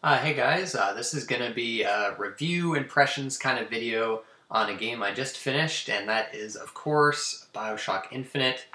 Hey guys, this is going to be a review impressions kind of video on a game I just finished, and that is, of course, Bioshock Infinite,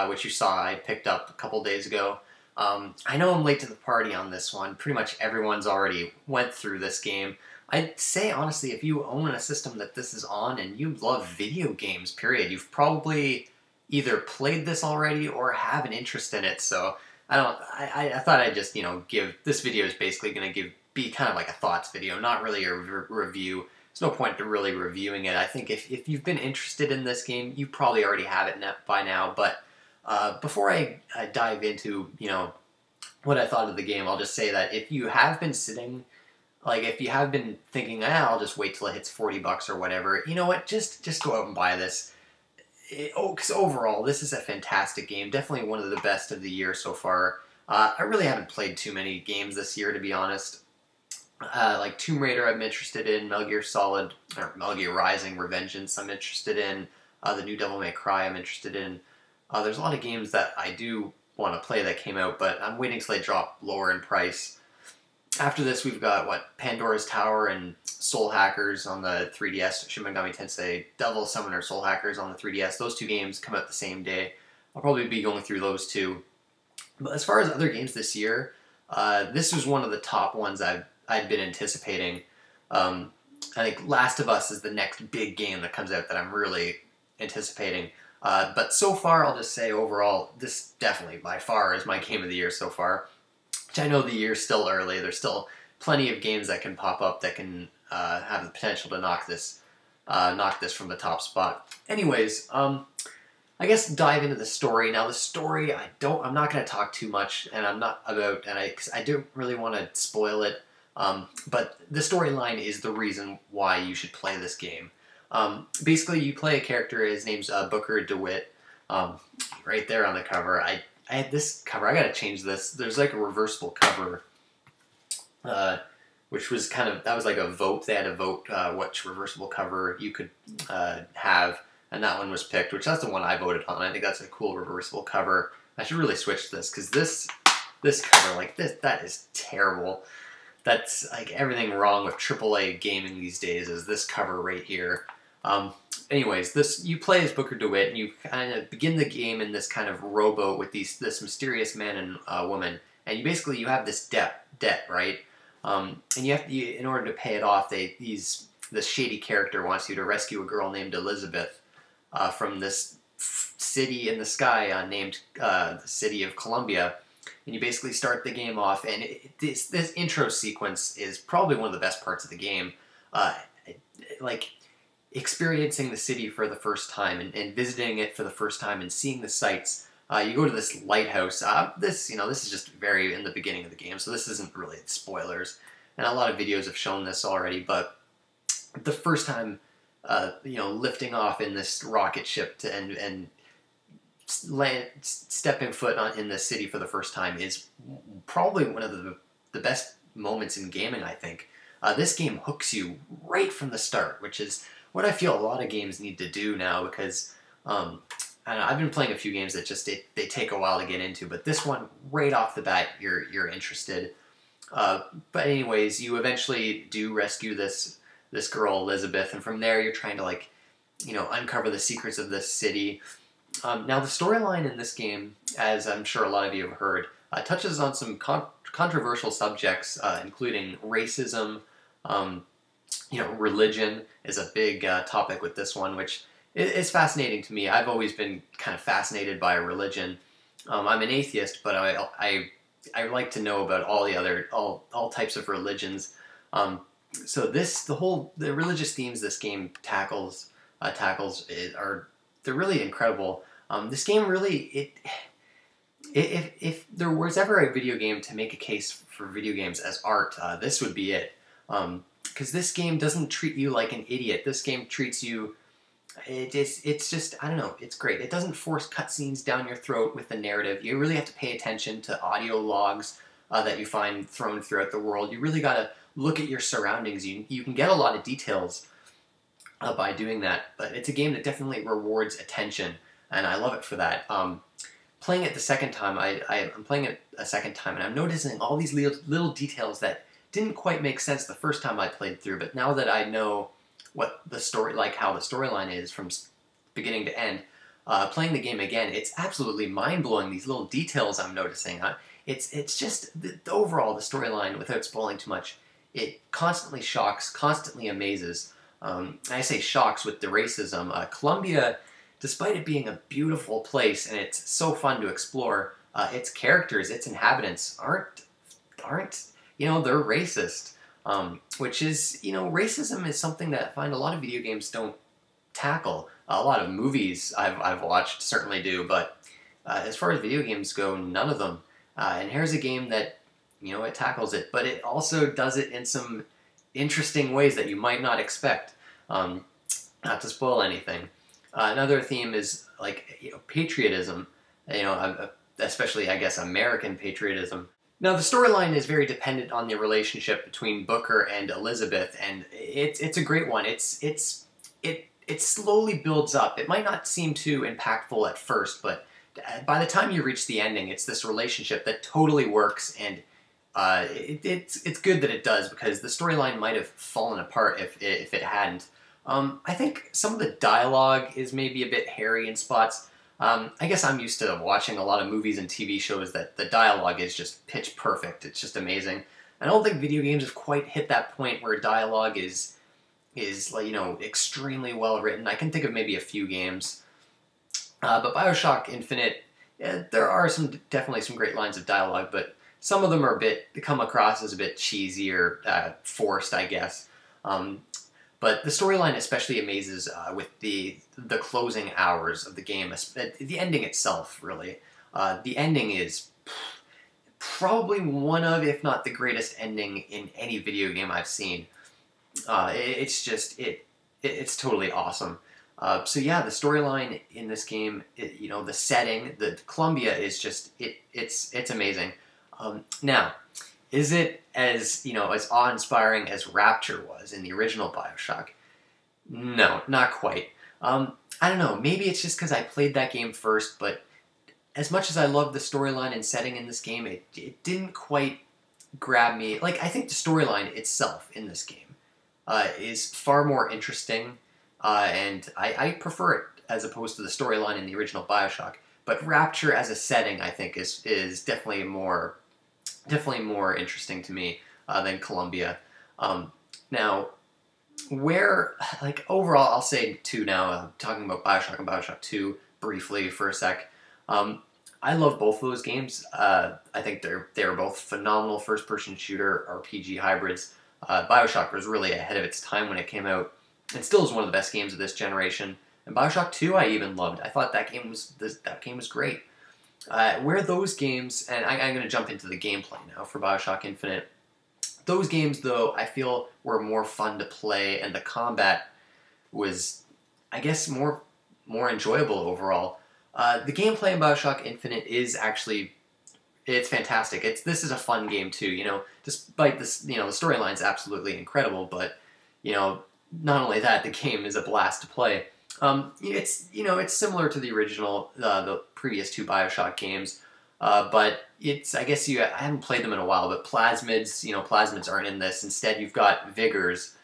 which you saw I picked up a couple days ago. I know I'm late to the party on this one. Pretty much everyone's already went through this game. I'd say, honestly, if you own a system that this is on and you love video games, period, you've probably either played this already or have an interest in it, so I thought I'd just, give, this video is basically going to be kind of like a thoughts video, not really a review. There's no point to really reviewing it. I think if you've been interested in this game, you probably already have it by now, but before I dive into, what I thought of the game, I'll just say that if you have been sitting, like if you have been thinking, I'll just wait till it hits 40 bucks or whatever, you know what, just go out and buy this. Because overall, this is a fantastic game. Definitely one of the best of the year so far. I really haven't played too many games this year, to be honest. Like Tomb Raider, I'm interested in. Metal Gear Solid, or Metal Gear Rising, Revengeance, I'm interested in. The new Devil May Cry, I'm interested in. There's a lot of games that I do want to play that came out, but I'm waiting till they drop lower in price. After this, we've got, Pandora's Tower and Soul Hackers on the 3DS, Shin Megami Tensei Devil Summoner Soul Hackers on the 3DS. Those two games come out the same day. I'll probably be going through those two. But as far as other games this year, this was one of the top ones I'd been anticipating. I think Last of Us is the next big game that comes out that I'm really anticipating. But so far, I'll just say overall, this definitely by far is my game of the year so far. Which I know the year's still early. There's still plenty of games that can pop up that can have the potential to knock this from the top spot. Anyways, I guess dive into the story. Now the story, I'm not going to talk too much, and I'm not about, and I don't really want to spoil it. But the storyline is the reason why you should play this game. Basically, you play a character. His name's Booker DeWitt. Right there on the cover. I had this cover. I gotta change this. There's like a reversible cover, which was that was like a vote. They had to vote which reversible cover you could have, and that one was picked, which that's the one I voted on. I think that's a cool reversible cover. I should really switch this, because this cover, that is terrible. That's like everything wrong with AAA gaming these days is this cover right here. Anyways, you play as Booker DeWitt, and you kind of begin the game in this kind of rowboat with this mysterious man and woman, and you have this debt, right? And in order to pay it off, this shady character wants you to rescue a girl named Elizabeth from this city in the sky named the City of Columbia, and you basically start the game off, and this intro sequence is probably one of the best parts of the game. Experiencing the city for the first time and visiting it for the first time and seeing the sights. You go to this lighthouse. This is just very in the beginning of the game, so this isn't really spoilers. And a lot of videos have shown this already, but the first time, lifting off in this rocket ship and stepping foot in the city for the first time is probably one of the best moments in gaming, I think. This game hooks you right from the start, which is what I feel a lot of games need to do now, because I've been playing a few games that they take a while to get into, but this one, right off the bat, you're interested. But anyways, you eventually do rescue this girl, Elizabeth, and from there you're trying to uncover the secrets of this city. Now the storyline in this game, as I'm sure a lot of you have heard, touches on some controversial subjects, including racism. Religion is a big topic with this one, which is fascinating to me. I've always been kind of fascinated by religion. I'm an atheist, but I like to know about all types of religions. So the religious themes this game tackles they're really incredible. This game really if there was ever a video game to make a case for video games as art, this would be it. Because this game doesn't treat you like an idiot. This game treats you... It's just, I don't know, it's great. It doesn't force cutscenes down your throat with the narrative. You really have to pay attention to audio logs that you find thrown throughout the world. You really got to look at your surroundings. You can get a lot of details by doing that, but it's a game that definitely rewards attention, and I love it for that. Playing it the second time, I'm playing it a second time, and I'm noticing all these little details that didn't quite make sense the first time I played through, but now that I know what the story, like how the storyline is from beginning to end, playing the game again, it's absolutely mind-blowing, these little details I'm noticing. It's just, the overall, the storyline, without spoiling too much, it constantly shocks, constantly amazes. I say shocks with the racism. Colombia, despite it being a beautiful place and it's so fun to explore, its characters, its inhabitants aren't, they're racist. Which is, racism is something that I find a lot of video games don't tackle. A lot of movies I've watched certainly do, but as far as video games go, none of them. And here's a game that, it tackles it, but it also does it in some interesting ways that you might not expect. Not to spoil anything. Another theme is, like, patriotism, especially, I guess, American patriotism. Now, the storyline is very dependent on the relationship between Booker and Elizabeth, and it's a great one. It slowly builds up. It might not seem too impactful at first, but by the time you reach the ending, it's this relationship that totally works, and it's good that it does, because the storyline might have fallen apart if it hadn't. I think some of the dialogue is maybe a bit hairy in spots. I guess I'm used to watching a lot of movies and TV shows that the dialogue is just pitch perfect. It's just amazing. I don't think video games have quite hit that point where dialogue is like, extremely well written. I can think of maybe a few games. But Bioshock Infinite, there are definitely some great lines of dialogue, but some of them are come across as a bit cheesy or forced, I guess. But the storyline especially amazes with the closing hours of the game, the ending itself, really. The ending is probably one of, if not the greatest ending in any video game I've seen. It's totally awesome. So yeah, the storyline in this game, the setting, the Columbia is just, it's amazing. Now, is it as awe-inspiring as Rapture was in the original Bioshock? No, not quite. I don't know, maybe it's just because I played that game first, but as much as I love the storyline and setting in this game, it didn't quite grab me. Like, I think the storyline itself in this game is far more interesting, and I prefer it as opposed to the storyline in the original Bioshock. But Rapture as a setting, I think, is definitely more interesting to me than Columbia. Now, overall, I'll say too now, talking about Bioshock and Bioshock 2 briefly for a sec. I love both of those games. I think they're both phenomenal first-person shooter RPG hybrids. Bioshock was really ahead of its time when it came out, and still is one of the best games of this generation. And Bioshock 2 I even loved. I thought that game was great. Where those games, and I'm going to jump into the gameplay now for Bioshock Infinite. Those games, though, I feel were more fun to play, and the combat was, I guess, more enjoyable overall. The gameplay in Bioshock Infinite is actually, it's fantastic. This is a fun game too. Despite this, the storyline's absolutely incredible, but not only that, the game is a blast to play. It's similar to the original, the previous two Bioshock games, but I guess I haven't played them in a while, but plasmids aren't in this. Instead, you've got vigors,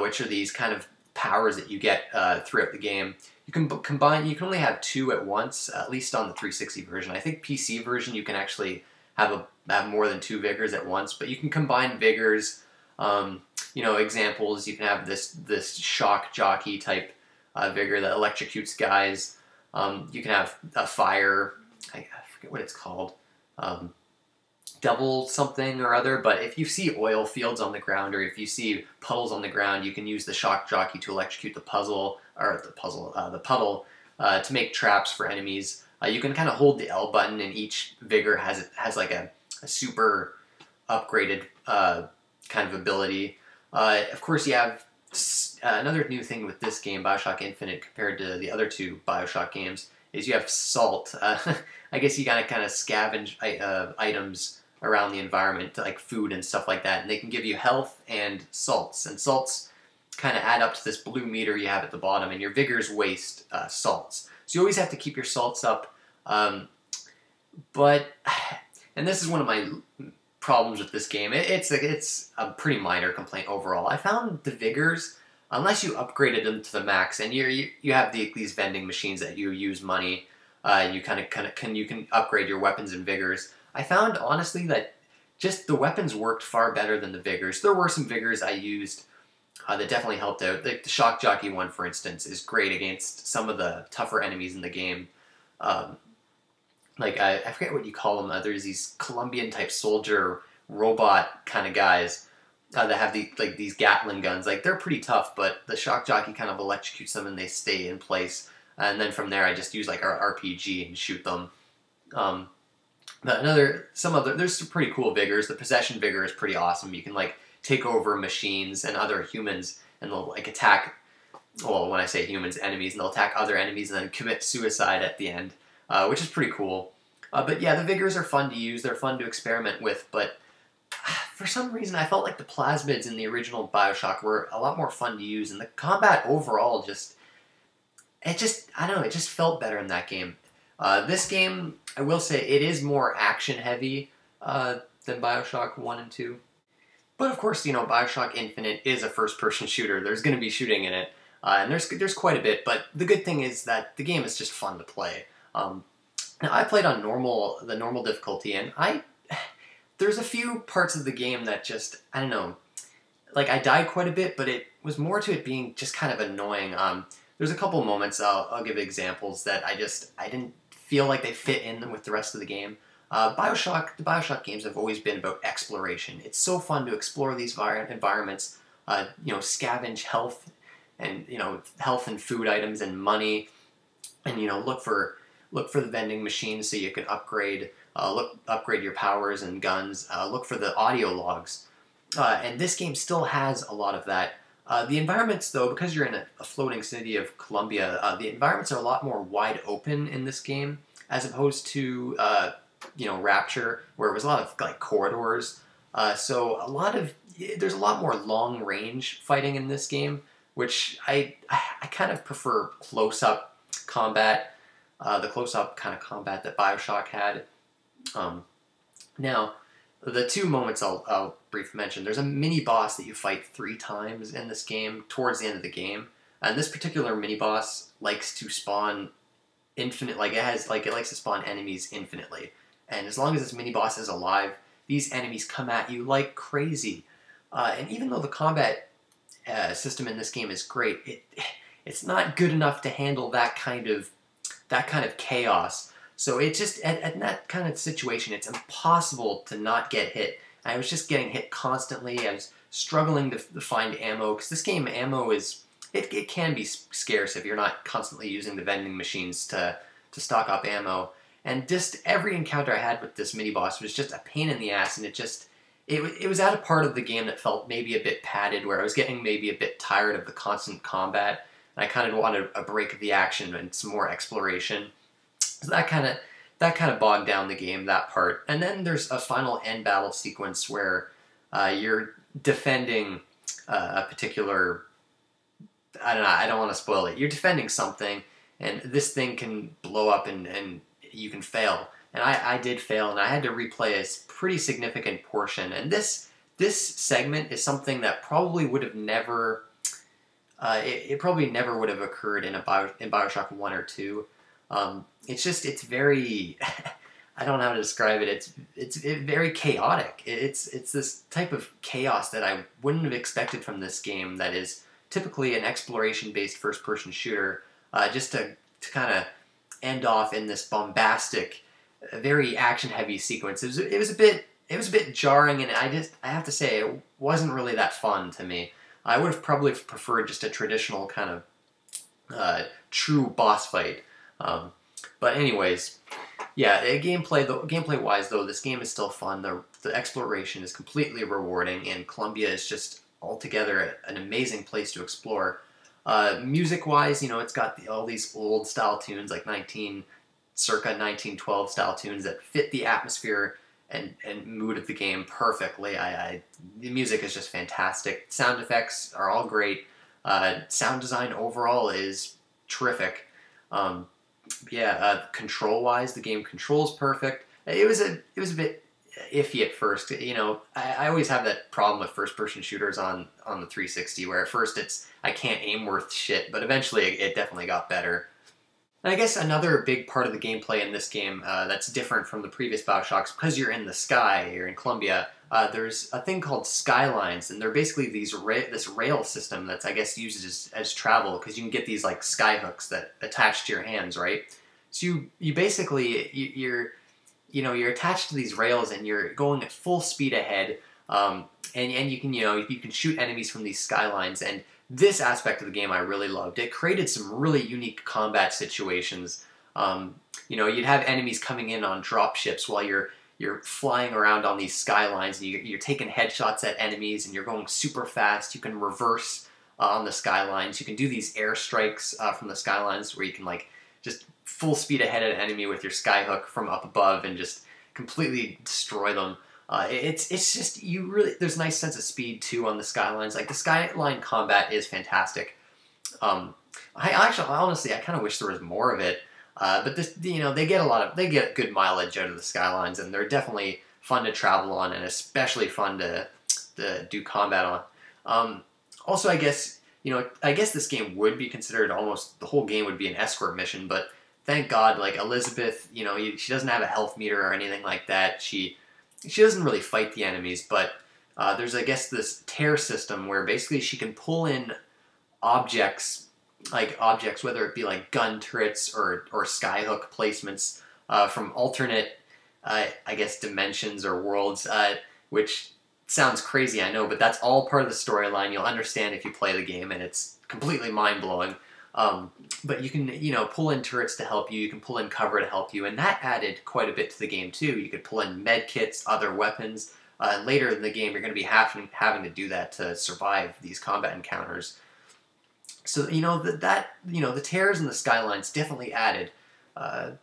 which are these kind of powers that you get throughout the game. You can you can only have two at once, at least on the 360 version. I think PC version, you can actually have more than two vigors at once, but you can combine vigors. Examples, you can have this shock jockey type vigor that electrocutes guys. You can have a fire, I forget what it's called, devil something or other, but if you see oil fields on the ground, or if you see puddles on the ground, you can use the shock jockey to electrocute the puddle to make traps for enemies. You can kind of hold the L button, and each vigor has like a super upgraded kind of ability. Of course, you have another new thing with this game, Bioshock Infinite, compared to the other two Bioshock games, is you have salt. I guess you gotta kind of scavenge items around the environment, like food and stuff like that, and they can give you health and salts. And salts kind of add up to this blue meter you have at the bottom, and your vigors waste salts. So you always have to keep your salts up. And this is one of my problems with this game. It's a pretty minor complaint overall. I found the vigors, unless you upgraded them to the max, and you have these vending machines that you use money, you can upgrade your weapons and vigors. I found honestly that just the weapons worked far better than the vigors. There were some vigors I used that definitely helped out. The shock jockey one, for instance, is great against some of the tougher enemies in the game. Like I forget what you call them. There's these Colombian type soldier robot kind of guys that have these Gatling guns. Like they're pretty tough, but the shock jockey kind of electrocutes them and they stay in place. And then from there, I just use like our RPG and shoot them. But there's some pretty cool vigors. The possession vigor is pretty awesome. You can like take over machines and other humans, and they'll like attack. Well, when I say humans, enemies, and they'll attack other enemies and then commit suicide at the end. Which is pretty cool. But yeah, the vigors are fun to use. They're fun to experiment with, but for some reason I felt like the plasmids in the original Bioshock were a lot more fun to use, and the combat overall I don't know, it just felt better in that game. This game, I will say, it is more action-heavy than Bioshock 1 and 2. But of course, Bioshock Infinite is a first-person shooter. There's going to be shooting in it, and there's quite a bit, but the good thing is that the game is just fun to play. Now, I played on the normal difficulty, and there's a few parts of the game that just, I don't know, like I died quite a bit, but it was more to it being just kind of annoying. There's a couple moments, I'll give examples, that I didn't feel like they fit in with the rest of the game. The Bioshock games have always been about exploration. It's so fun to explore these environments, scavenge health and food items and money, and look for the vending machines so you can upgrade your powers and guns. Look for the audio logs, and this game still has a lot of that. The environments, though, because you're in a floating city of Colombia, the environments are a lot more wide open in this game as opposed to Rapture, where it was a lot of like corridors. So there's a lot more long range fighting in this game, which I kind of prefer close up combat, the close up kind of combat that Bioshock had. Now, the two moments I'll briefly mention. There's a mini boss that you fight 3 times in this game towards the end of the game, and this particular mini boss likes to spawn infinite. It likes to spawn enemies infinitely, and as long as this mini boss is alive, these enemies come at you like crazy. And even though the combat system in this game is great, it's not good enough to handle that kind of chaos. So it just, at that kind of situation, it's impossible to not get hit. I was just getting hit constantly. I was struggling to find ammo, because this game, ammo it can be scarce if you're not constantly using the vending machines to stock up ammo. And just every encounter I had with this mini-boss was just a pain in the ass, and it was at a part of the game that felt maybe a bit padded, where I was getting maybe a bit tired of the constant combat, and I kind of wanted a break of the action and some more exploration. So that kind of bogged down the game, that part. And then there's a final end battle sequence where you're defending a particular, I don't want to spoil it. You're defending something, and this thing can blow up and you can fail. And I did fail, and I had to replay a pretty significant portion. And this segment is something that probably would have never, it probably never would have occurred in Bioshock 1 or 2. It's very, I don't know how to describe it. It's very chaotic. It's this type of chaos that I wouldn't have expected from this game that is typically an exploration-based first-person shooter, just to kind of end off in this bombastic, very action-heavy sequence. It was a bit jarring, and I have to say, it wasn't really that fun to me. I would have probably preferred just a traditional kind of true boss fight. But anyways, yeah, gameplay-wise though, this game is still fun. The exploration is completely rewarding, and Colombia is just altogether an amazing place to explore. Music-wise, it's got all these old style tunes, like circa 1912 style tunes that fit the atmosphere and mood of the game perfectly. The music is just fantastic. Sound effects are all great. Sound design overall is terrific. Control-wise, the game controls perfect. It was a bit iffy at first. You know, I always have that problem with first-person shooters on the 360, where at first I can't aim worth shit, but eventually it definitely got better. And I guess another big part of the gameplay in this game that's different from the previous Bioshocks, because you're in the sky, you're in Columbia, there's a thing called skylines, and they're basically this rail system that's, I guess, used as travel, because you can get these like sky hooks that attach to your hands, right? So you basically, you're attached to these rails and you're going at full speed ahead, and you can, you can shoot enemies from these skylines, and this aspect of the game I really loved. It created some really unique combat situations. You'd have enemies coming in on drop ships while you're flying around on these skylines, and you're taking headshots at enemies, and you're going super fast. You can reverse on the skylines. You can do these airstrikes from the skylines where you can like just full speed ahead at an enemy with your skyhook from up above and just completely destroy them. It's just, there's a nice sense of speed too on the skylines. Like the skyline combat is fantastic. Honestly, I kind of wish there was more of it. But this, they get good mileage out of the skylines, and they're definitely fun to travel on, and especially fun to do combat on. Also, I guess this game would be considered, almost the whole game would be an escort mission, but thank God, like Elizabeth, she doesn't have a health meter or anything like that. She doesn't really fight the enemies, but there's, I guess, this tear system where basically she can pull in objects, whether it be like gun turrets or skyhook placements from alternate, I guess, dimensions or worlds, which sounds crazy, I know, but that's all part of the storyline. You'll understand if you play the game, and it's completely mind-blowing. But you can, pull in turrets to help you, you can pull in cover to help you, and that added quite a bit to the game too. You could pull in med kits, other weapons, and later in the game you're going to be having to do that to survive these combat encounters. So, the tears and the skylines definitely added a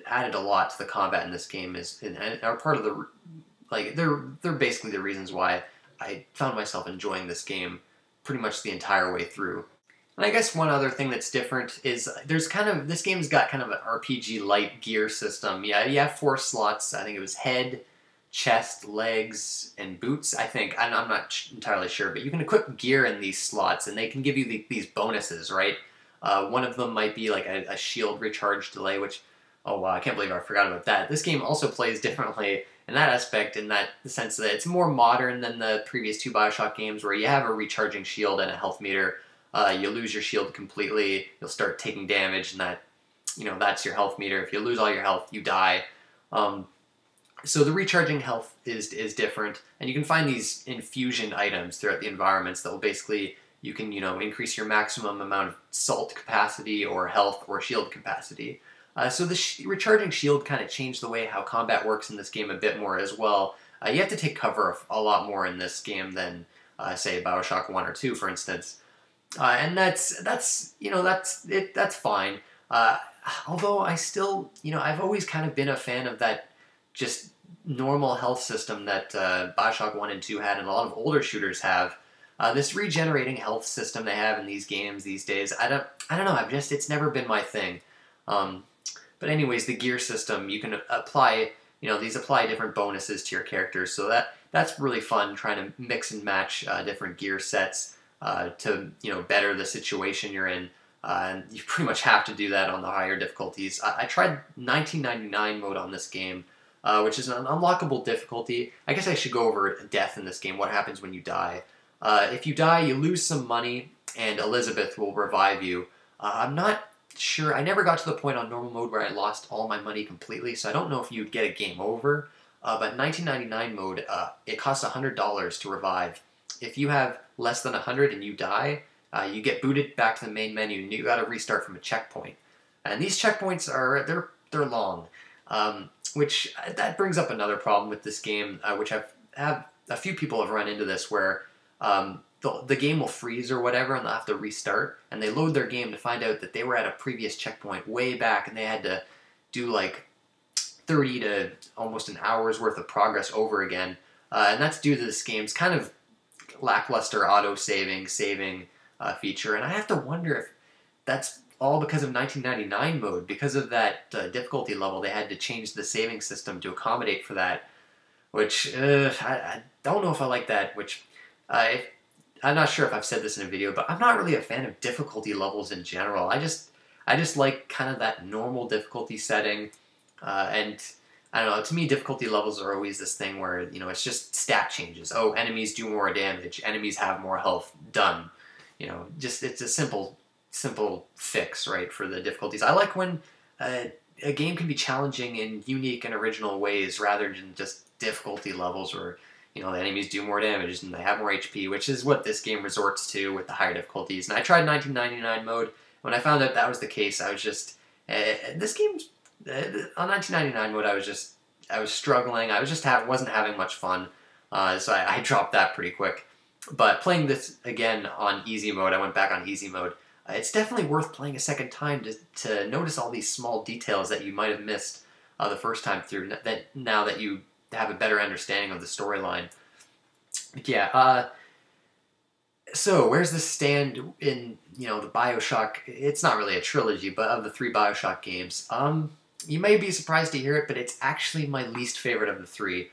lot to the combat in this game, and are part of the, they're basically the reasons why I found myself enjoying this game pretty much the entire way through. And I guess one other thing that's different is this game's got kind of an RPG-light gear system. Yeah, you have 4 slots. I think it was head, chest, legs, and boots, I think. I'm not entirely sure, but you can equip gear in these slots, and they can give you these bonuses, right? One of them might be like a shield recharge delay, which, oh wow, I can't believe I forgot about that. This game also plays differently in that aspect, in the sense that it's more modern than the previous 2 Bioshock games, where you have a recharging shield and a health meter. You lose your shield completely, you'll start taking damage, and that's your health meter. If you lose all your health, you die. So the recharging health is different, and you can find these infusion items throughout the environments that will basically, you can, increase your maximum amount of salt capacity or health or shield capacity. So the recharging shield kind of changed the way how combat works in this game a bit more as well. You have to take cover a lot more in this game than, say, Bioshock 1 or 2, for instance. And that's fine. Although I still, I've always kind of been a fan of that just normal health system that Bioshock 1 and 2 had, and a lot of older shooters have. This regenerating health system they have in these games these days, I don't know, it's never been my thing. But anyways, the gear system, you can apply, these apply different bonuses to your characters, so that's really fun, trying to mix and match different gear sets to better the situation you're in, and you pretty much have to do that on the higher difficulties. I tried 1999 mode on this game, which is an unlockable difficulty. I guess I should go over death in this game, what happens when you die. If you die, you lose some money, and Elizabeth will revive you. I'm not sure, I never got to the point on normal mode where I lost all my money completely, so I don't know if you'd get a game over, but 1999 mode, it costs $100 to revive. If you have less than 100 and you die, you get booted back to the main menu, and you got to restart from a checkpoint. And these checkpoints they're long, which that brings up another problem with this game, which have a few people have run into this, where the game will freeze or whatever, and they'll have to restart, and they load their game to find out that they were at a previous checkpoint way back, and they had to do like 30 to almost an hour's worth of progress over again, and that's due to this game's kind of lackluster auto-saving feature, and I have to wonder if that's all because of 1999 mode. Because of that difficulty level, they had to change the saving system to accommodate for that. which I don't know if I like that. Which I'm not sure if I've said this in a video, but I'm not really a fan of difficulty levels in general. I just like kind of that normal difficulty setting, and I don't know. To me, difficulty levels are always this thing where it's just stat changes. Oh, enemies do more damage. Enemies have more health. Done. Just it's a simple fix, right, for the difficulties. I like when a game can be challenging in unique and original ways rather than just difficulty levels where the enemies do more damage and they have more HP, which is what this game resorts to with the higher difficulties. And I tried 1999 mode. When I found out that was the case, I was just this game on 1999 mode. I was struggling. I wasn't having much fun, so I dropped that pretty quick. But playing this again on easy mode, I went back on easy mode. It's definitely worth playing a second time to notice all these small details that you might have missed the first time through. Now that you have a better understanding of the storyline. Yeah. So where's this stand in the Bioshock? It's not really a trilogy, but of the 3 Bioshock games, you may be surprised to hear it, but it's actually my least favorite of the 3.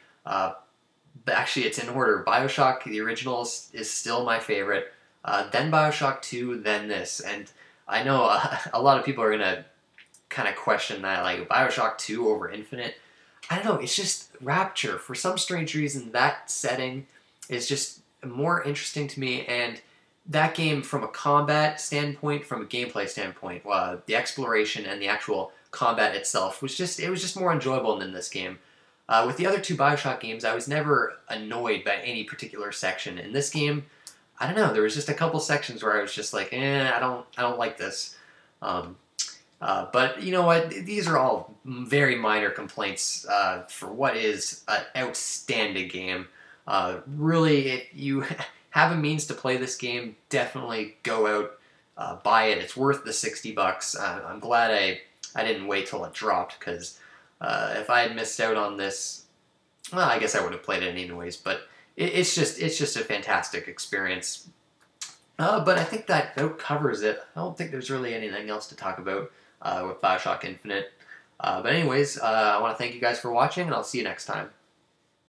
But actually, it's in order. Bioshock, the original, is still my favorite. Then Bioshock 2, then this. And I know a lot of people are going to kind of question that, like, Bioshock 2 over Infinite. I don't know, it's just Rapture. For some strange reason, that setting is just more interesting to me. And that game, from a combat standpoint, from a gameplay standpoint, the exploration and the actual combat itself was just more enjoyable than this game. With the other 2 Bioshock games, I was never annoyed by any particular section. In this game, I don't know. There was just a couple sections where I was just like, I don't like this. But you know what? These are all very minor complaints for what is an outstanding game. Really, if you have a means to play this game, definitely go out, buy it. It's worth the $60. I'm glad I didn't wait till it dropped, because if I had missed out on this, well, I guess I would have played it anyways. But it's just a fantastic experience. But I think that about covers it. I don't think there's really anything else to talk about with Bioshock Infinite. But anyways, I want to thank you guys for watching, and I'll see you next time.